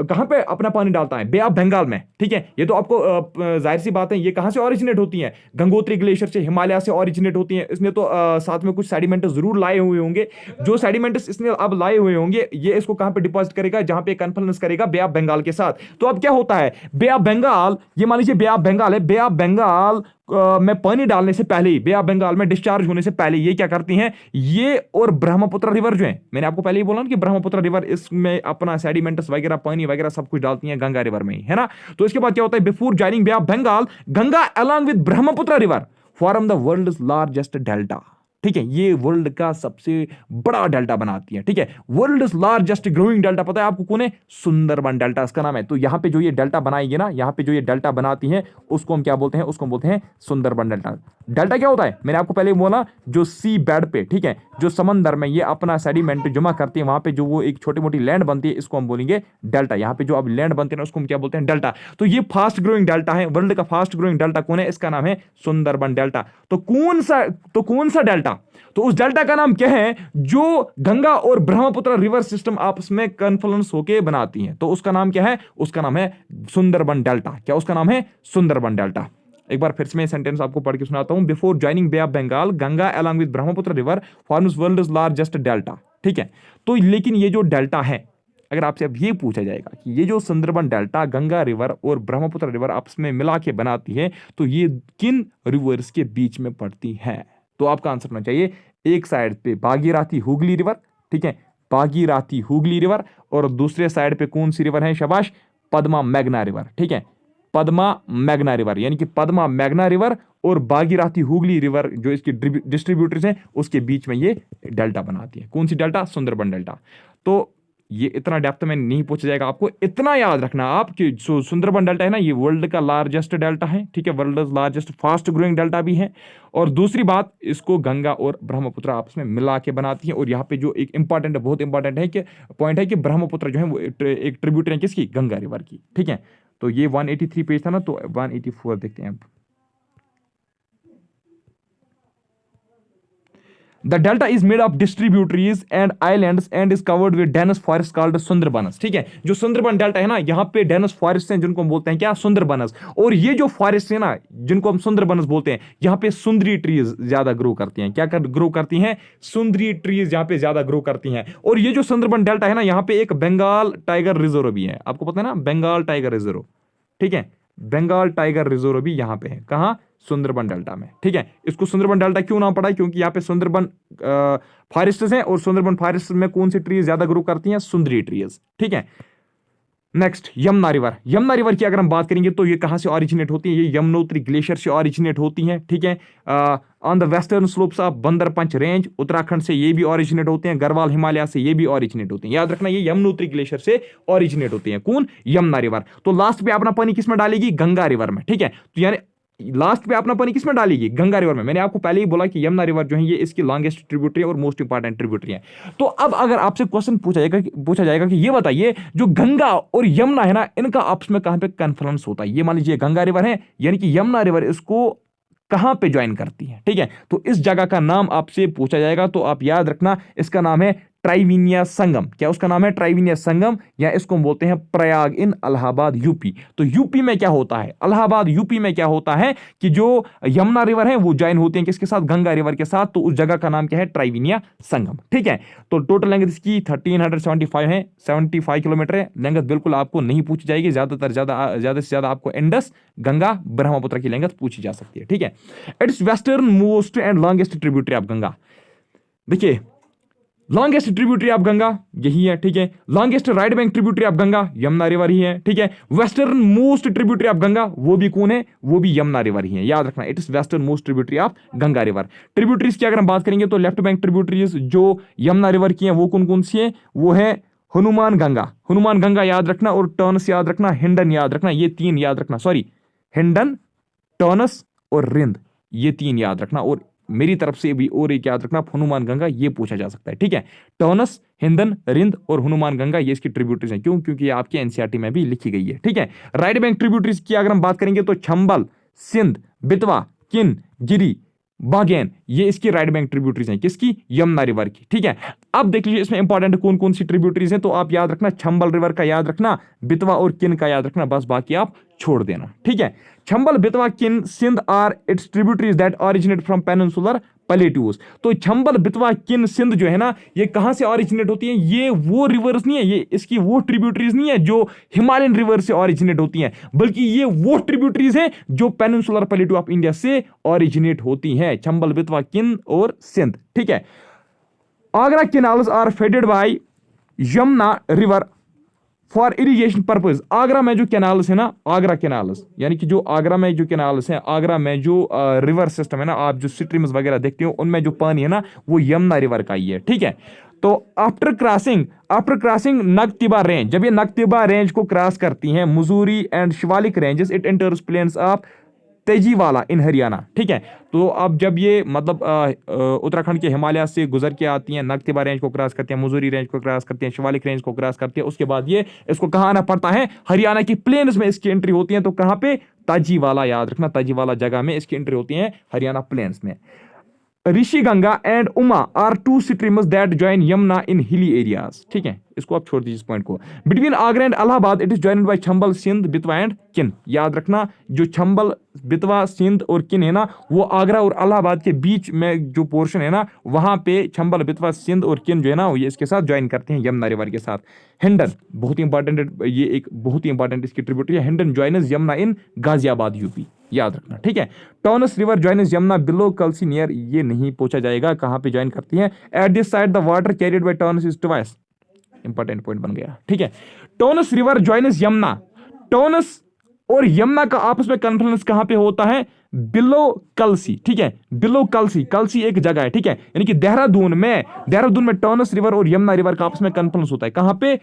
कहां पे अपना पानी डालता है, बे ऑफ बंगाल में, ठीक है। ये तो आपको जाहिर सी बात है, ये कहां से ओरिजिनेट होती है, गंगोत्री ग्लेशियर से, हिमालय से ओरिजिनेट होती है। इसने तो साथ में कुछ सेडिमेंट्स जरूर लाए हुए होंगे। जो सेडिमेंट्स इसने अब लाए हुए होंगे, ये इसको कहां पे डिपॉजिट करेगा, जहां पे कन्फ्लुएंस करेगा बे ऑफ बंगाल के साथ। तो अब क्या होता है, बे ऑफ बंगाल, ये मान लीजिए बे ऑफ बंगाल है, बे ऑफ बंगाल में पानी डालने से पहले ही, बे ऑफ बंगाल में डिस्चार्ज होने से पहले ये क्या करती हैं, ये और ब्रह्मपुत्र रिवर जो है, मैंने आपको पहले ही बोला ना कि ब्रह्मपुत्र रिवर इसमें अपना सेडिमेंट्स वगैरह, पानी वगैरह सब कुछ डालती हैं गंगा रिवर में ही, है ना। तो इसके बाद क्या होता है, before joining bay of Bengal, Ganga along with Brahmaputra river form the world's largest delta, ठीक है। ये वर्ल्ड का सबसे बड़ा डेल्टा बनाती है, ठीक है। वर्ल्ड्स लार्जेस्ट ग्रोइंग डेल्टा पता है आपको कौन है, सुंदरबन डेल्टा इसका नाम है। तो यहां पे जो ये डेल्टा बनाएगी ना, यहां पे जो ये डेल्टा बनाती है, उसको हम क्या बोलते हैं, उसको बोलते हैं सुंदरबन डेल्टा। डेल्टा क्या होता है, मैंने आपको पहले बोला, जो सी बेड पे, ठीक है, जो समंदर में ये अपना सेडिमेंट जमा करती है, वहां पे जो वो एक छोटी मोटी लैंड बनती है, इसको हम बोलेंगे डेल्टा। यहां पे जो अब लैंड बनती है ना, उसको हम क्या बोलते हैं, डेल्टा। तो ये फास्ट ग्रोइंग डेल्टा है, वर्ल्ड का फास्ट ग्रोइंग डेल्टा कौन है, इसका नाम है सुंदरबन डेल्टा। तो कौन सा डेल्टा, तो उस डेल्टा का नाम क्या है, जो गंगा और ब्रह्मपुत्र रिवर सिस्टम आपस में कन्फ्लुएंस होके बनाती हैं, तो उसका नाम क्या है, उसका नाम है सुंदरबन डेल्टा। क्या उसका नाम है, सुंदरबन डेल्टा। एक बार फिर से मैं सेंटेंस आपको पढ़ के सुनाता हूं, before joining bay of Bengal, Ganga along with Brahmaputra river forms world's largest delta, ठीक है। तो लेकिन ये जो डेल्टा है, अगर आपसे अब ये पूछा जाएगा कि ये जो सुंदरबन डेल्टा गंगा रिवर और ब्रह्मपुत्र रिवर आपस में मिला के बनाती है, तो ये किन रिवर्स के बीच में पड़ती है, तो आपका आंसर होना चाहिए, एक साइड पे भागीरथी हुगली रिवर, ठीक है, भागीरथी हुगली रिवर, और दूसरे साइड पे कौन सी रिवर है शाबाश, पद्मा मेघना रिवर, ठीक है, पद्मा मेघना रिवर। यानी कि पद्मा मेघना रिवर और भागीरथी हुगली रिवर जो इसकी डिस्ट्रीब्यूटर्स हैं, उसके बीच में ये डेल्टा बनाती है। कौन सी डेल्टा, सुंदरबन डेल्टा। तो ये इतना डेप्थ में नहीं पूछा जाएगा, आपको इतना याद रखना आप कि सुंदरबन डेल्टा है ना, ये वर्ल्ड का लार्जेस्ट डेल्टा है, ठीक है, world largest fast growing delta भी है। और दूसरी बात, इसको गंगा और ब्रह्मपुत्र आपस में मिला के बनाती है। और यहाँ पे जो एक इंपॉर्टेंट, बहुत इंपॉर्टेंट है कि पॉइंट है कि ब्रह्मपुत्र जो है वो एक ट्रिब्यूटर है किसकी, गंगा रिवर की, ठीक है। तो ये 183 पेज था ना, तो 184 देखते हैं अब। The delta is made of distributaries and islands and is covered with dense forest called सुंदरबनस, ठीक है। जो सुंदरबन डेल्टा है ना, यहाँ पे डेनस फॉरेस्ट हैं जिनको हम बोलते हैं क्या, सुंदरबनस। और ये जो फॉरेस्ट है ना, जिनको हम सुंदरबनस बोलते हैं, यहाँ पे सुंदरी ट्रीज ज्यादा ग्रो करती हैं। क्या ग्रो करती हैं, सुंदरी ट्रीज यहाँ पे ज्यादा ग्रो करती हैं। और ये जो सुंदरबन डेल्टा है ना, यहाँ पे एक बंगाल टाइगर रिजर्व भी है, आपको पता है ना, बंगाल टाइगर रिजर्व, ठीक है, बंगाल टाइगर रिजर्व भी यहाँ पे है, कहाँ, सुंदरबन डेल्टा में, ठीक है। इसको सुंदरबन डेल्टा क्यों नाम पड़ा है, क्योंकि यहाँ पे सुंदरबन फॉरेस्ट्स हैं, और सुंदरबन फॉरेस्ट में कौन सी ट्रीज ज्यादा ग्रो करती हैं, सुंदरी ट्रीज, ठीक है। Next, Yamuna river. Yamuna river की अगर हम बात करेंगे तो ये कहां से ओरिजिनेट होती है, ये यमुनोत्री ग्लेशियर से ओरिजिनेट होती हैं, ठीक है। On the western slopes of Bandarpunch range, Uttarakhand से ये भी ओरिजिनेट होते हैं, गढ़वाल हिमालय से ये भी ओरिजिनेट होते हैं। याद रखना, ये यमुनोत्री ग्लेशियर से ओरिजिनेट होती हैं, कौन, यमुना रिवर। तो लास्ट पे अपना पानी किस में डालेगी, गंगा रिवर में, ठीक है। तो यानी लास्ट पे अपना पानी किसमें डालेगी, गंगा रिवर में। मैंने आपको पहले ही बोला कि यमुना रिवर जो है ये इसकी लॉन्गेस्ट ट्रिब्यूटरी और मोस्ट इंपॉर्टेंट ट्रिब्यूटरी है। तो अब अगर आपसे क्वेश्चन पूछा जाएगा कि ये बताइए जो गंगा और यमुना है ना, इनका आपस में कहां पे कन्फ्लुएंस होता है। ये मान लीजिए गंगा रिवर है, यानी कि यमुना रिवर इसको कहां पे ज्वाइन करती है, ठीक है। तो इस जगह का नाम आपसे पूछा जाएगा, तो आप याद रखना इसका नाम है ट्राइविनिया संगम। क्या उसका नाम है, ट्राइविनिया संगम, या इसको हम बोलते हैं प्रयाग इन इलाहाबाद यूपी। तो यूपी में क्या होता है, इलाहाबाद यूपी में क्या होता है कि जो यमुना रिवर है वो ज्वाइन होती है किसके साथ, गंगा रिवर के साथ। तो उस जगह का नाम क्या है, ट्राइविनिया संगम, ठीक है। तो टोटल लेंथ इसकी 1375 है, 75 किलोमीटर है। लेंथ बिल्कुल आपको नहीं पूछी जाएगी, ज्यादा से ज्यादा आपको इंडस, गंगा, ब्रह्मपुत्र की लेंथ पूछी जा सकती है, ठीक है। It's western most and longest tributary of Ganga. देखिए लॉन्गेस्ट ट्रिब्यूटरी ऑफ गंगा यही है, ठीक है। Longest right bank tributary of Ganga Yamuna river ही है, ठीक है। Western most tributary of Ganga वो भी कौन है, वो भी यमुना रिवर ही है, याद रखना। It is western most tributary of Ganga river. Tributaries की अगर हम बात करेंगे तो लेफ्ट बैंक ट्रिब्यूटरीज जो यमुना रिवर की है वो कौन कौन सी है, वो है हनुमान गंगा, हनुमान गंगा याद रखना, और टर्नस याद रखना, हिंडन याद रखना, ये तीन याद रखना, सॉरी हिंडन, टर्नस और रिंद, ये तीन याद रखना। और मेरी तरफ से भी और एक याद रखना, हनुमान गंगा, ये पूछा जा सकता है, ठीक है। टर्नस, हिंदन, रिंद और हनुमान गंगा ये इसकी ट्रिब्यूटरीज हैं। क्यों, क्योंकि ये आपके एनसीईआरटी में भी लिखी गई है, ठीक है। राइट बैंक ट्रिब्यूटरीज की अगर हम बात करेंगे तो चंबल, सिंध, बेतवा, किन, गिरी, बागेन, ये इसकी राइट बैंक ट्रिब्यूटरीज हैं, किसकी, यमुना रिवर की, ठीक है। अब देख लीजिए इसमें इंपॉर्टेंट कौन कौन सी ट्रिब्यूटरीज हैं, तो आप याद रखना चंबल रिवर का याद रखना, बेतवा और किन का याद रखना, बस बाकी आप छोड़ देना, ठीक है। Chambal, Betwa, Ken, Sindh are its tributaries that originate from peninsular plateaus. तो चंबल, बेतवा, किन, सिंध जो है ना, ये कहां से ओरिजिनेट होती हैं, ये वो रिवर्स नहीं है, ये इसकी वो ट्रिब्यूटरीज नहीं है जो हिमालयन रिवर से ओरिजिनेट होती हैं, बल्कि ये वो ट्रिब्यूटरीज हैं जो पेनिनसुलर प्लेट्यू ऑफ इंडिया से ओरिजिनेट होती हैं, चंबल, बेतवा, किन और सिंध, ठीक है। Agra canals are faded by Yamuna river for irrigation purpose. Agra में जो कैनाल्स है ना, आगरा कैनाल्स, यानी कि जो आगरा में जो कैनाल्स हैं, आगरा में जो रिवर सिस्टम है ना, आप जो स्ट्रीम्स वगैरह देखते हो उनमें जो पानी है ना वो यमुना रिवर का ही है, ठीक है। तो आफ्टर क्रॉसिंग नगतिबा रेंज, जब ये नगतिबा रेंज को क्रॉस करती हैं, Mussoorie and Shivalik ranges, it enters plains of Tajewala in Haryana, ठीक है। तो अब जब ये मतलब उत्तराखंड के हिमालय से गुजर के आती हैं, नगतिबा रेंज को क्रॉस करती हैं, मुजूरी रेंज को क्रॉस करती हैं, शिवालिक रेंज को क्रॉस करती है, उसके बाद ये इसको कहाँ आना पड़ता है, हरियाणा की प्लेन्स में इसकी एंट्री होती है। तो कहाँ पे, ताजीवाला, याद रखना, ताजीवाला जगह में इसकी एंट्री होती है, हरियाणा प्लेन्स में। Rishi Ganga and Uma are two streams that join Yamuna in hilly areas, ठीक है। इसको आप छोड़ दीजिए इस पॉइंट को। Between Agra and Allahabad it is joined by Chambal, Sindh, Betwa and Ken. याद रखना जो चंबल, बेतवा, सिंध और किन है ना, वो आगरा और इलाहाबाद के बीच में जो पोर्शन है ना, वहां पे चंबल, बेतवा, सिंध और किन जो है ना, ये इसके साथ ज्वाइन करते हैं यमुना रिवर के साथ। हिंडन बहुत ही इंपॉर्टेंट, ये एक बहुत ही इंपॉर्टेंट इसकी ट्रिब्यूटरी है। Hindon joins Yamuna in Ghaziabad UP, याद रखना, ठीक है। Tons river joins Yamuna below Kalsi near, ये नहीं पूछा जाएगा कहां पे ज्वाइन करती है। At this side the water carried by Tons is twice, important point बन गया, ठीक है। टॉनस रिवर जॉइन्स यमुना, टॉनस और यमुना का आपस में कॉन्फ्लुएंस कहां पे होता है, बिलो कलसी, ठीक है। बिलो कलसी, कलसी एक जगह है, ठीक है, यानी कि देहरादून में टॉनस रिवर और यमुना रिवर का आपस में कॉन्फ्लुएंस होता है, कहां पे,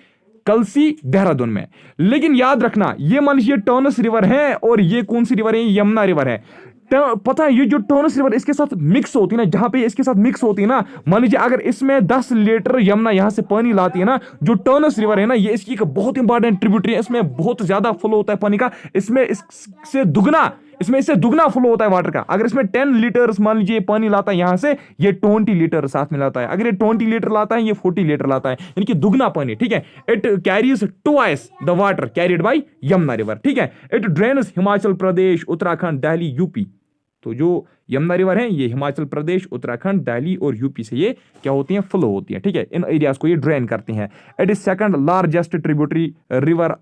कलसी, देहरादून में। लेकिन याद रखना ये मान लीजिए टॉनस रिवर है और ये कौन सी रिवर है, यमुना रिवर है। पता है ये जो टॉनस रिवर इसके साथ मिक्स होती है ना, जहां पे इसके साथ मिक्स होती है ना, मान लीजिए अगर इसमें 10 लीटर यमुना यहां से पानी लाती है ना, जो टॉनस रिवर है ना, ये इसकी एक बहुत इंपॉर्टेंट ट्रिब्यूटरी है, इसमें बहुत ज्यादा फ्लो होता है पानी का, इसमें इससे दुगना फ्लो होता है वाटर का। अगर इसमें 10 लीटर मान लीजिए पानी लाता है यहां से, ये 20 लीटर साथ में लाता है। अगर ये 20 लीटर लाता है, ये 40 लीटर लाता है, यानी कि दुगना पानी, ठीक है। It carries twice the water carried bye Yamuna river, ठीक है। It drains Himachal Pradesh, Uttarakhand, Delhi, UP. तो जो यमुना रिवर है ये हिमाचल प्रदेश, उत्तराखंड, दिल्ली और यूपी से ये क्या होती हैं, फ्लो होती है, ठीक है। इन एरियाज को ये ड्रेन करती हैं। It is second largest tributary river,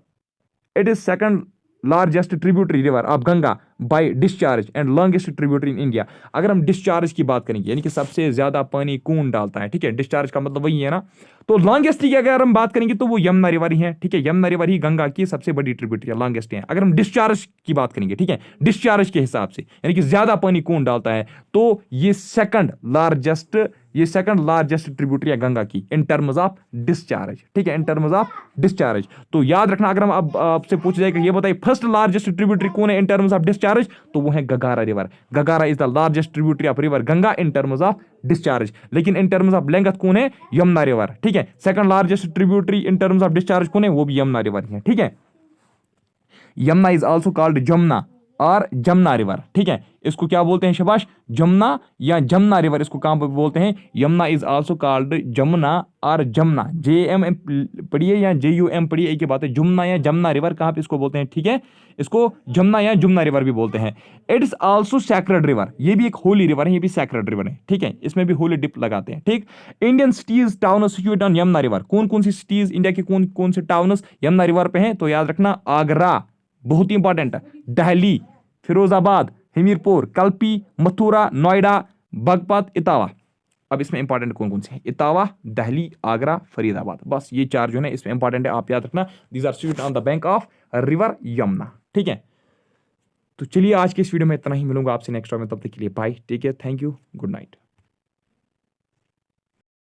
it is second largest tributary river of Ganga by discharge and longest tributary in India. अगर हम डिस्चार्ज की बात करेंगे, यानी कि सबसे ज्यादा पानी कौन डालता है, ठीक है, डिस्चार्ज का मतलब वही है ना। तो लॉन्गेस्ट की अगर हम बात करेंगे तो वो यमुना रिवर ही है, ठीक है। यमुना रिवर ही गंगा की सबसे बड़ी ट्रिब्यूटरी है, लॉन्गेस्ट है। अगर हम डिस्चार्ज की बात करेंगे, ठीक है, डिस्चार्ज के हिसाब से, यानी कि ज्यादा पानी कौन डालता है, तो ये सेकंड लार्जेस्ट ये सेकंड लार्जेस्ट ट्रिब्यूटरी है गंगा की इन टर्म्स ऑफ डिस्चार्ज, ठीक है, इन टर्म्स ऑफ डिस्चार्ज। तो याद रखना, अगर हम अब आपसे पूछा जाएगा ये बताइए फर्स्ट लार्जेस्ट ट्रिब्यूटरी कौन है इन टर्म्स ऑफ डिस्चार्ज, तो वो है Ghaghara river. Ghaghara is the largest tributary of river Ganga in terms of discharge. लेकिन इन टर्म्स ऑफ लेंथ कौन है, यमुना रिवर, ठीक है। Second largest tributary in terms of discharge कौन है, वो भी यमुना रिवर है, ठीक है। Yamuna is also called Jamuna और जमुना रिवर, ठीक है। इसको क्या बोलते हैं शबाश, जमुना या जमुना रिवर, इसको कहां पर बोलते हैं, Yamuna is also called Jamuna और जमुना, JM पढ़िए या JUM पढ़िए, एक ही बात है। जमुना या जमुना रिवर कहां पे इसको बोलते हैं, ठीक है, इसको जमुना या जमुना रिवर भी बोलते हैं। It is also sacred river, ये भी एक होली रिवर है, ये भी सैक्रेड रिवर है, ठीक है, इसमें भी होली डिप लगाते हैं, ठीक। Indian cities town situated on Yamuna river, कौन कौन सी सिटीज इंडिया के कौन कौन से टाउन्स यमुना रिवर पे हैं, तो याद रखना आगरा बहुत ही इंपॉर्टेंट है, दिल्ली, फिरोजाबाद, हमीरपुर, कल्पी, मथुरा, नोएडा, बागपत, इटावा। अब इसमें इंपॉर्टेंट कौन कौन से हैं, इटावा, दिल्ली, आगरा, फरीदाबाद, बस ये चार जो है इसमें इंपॉर्टेंट है, आप याद रखना। These are situated on the bank of river Yamuna, ठीक है। तो चलिए आज के इस वीडियो में इतना ही, मिलूंगा आपसे नेक्स्ट टाइम में, तब तक के लिए bye, take care, thank you, good night.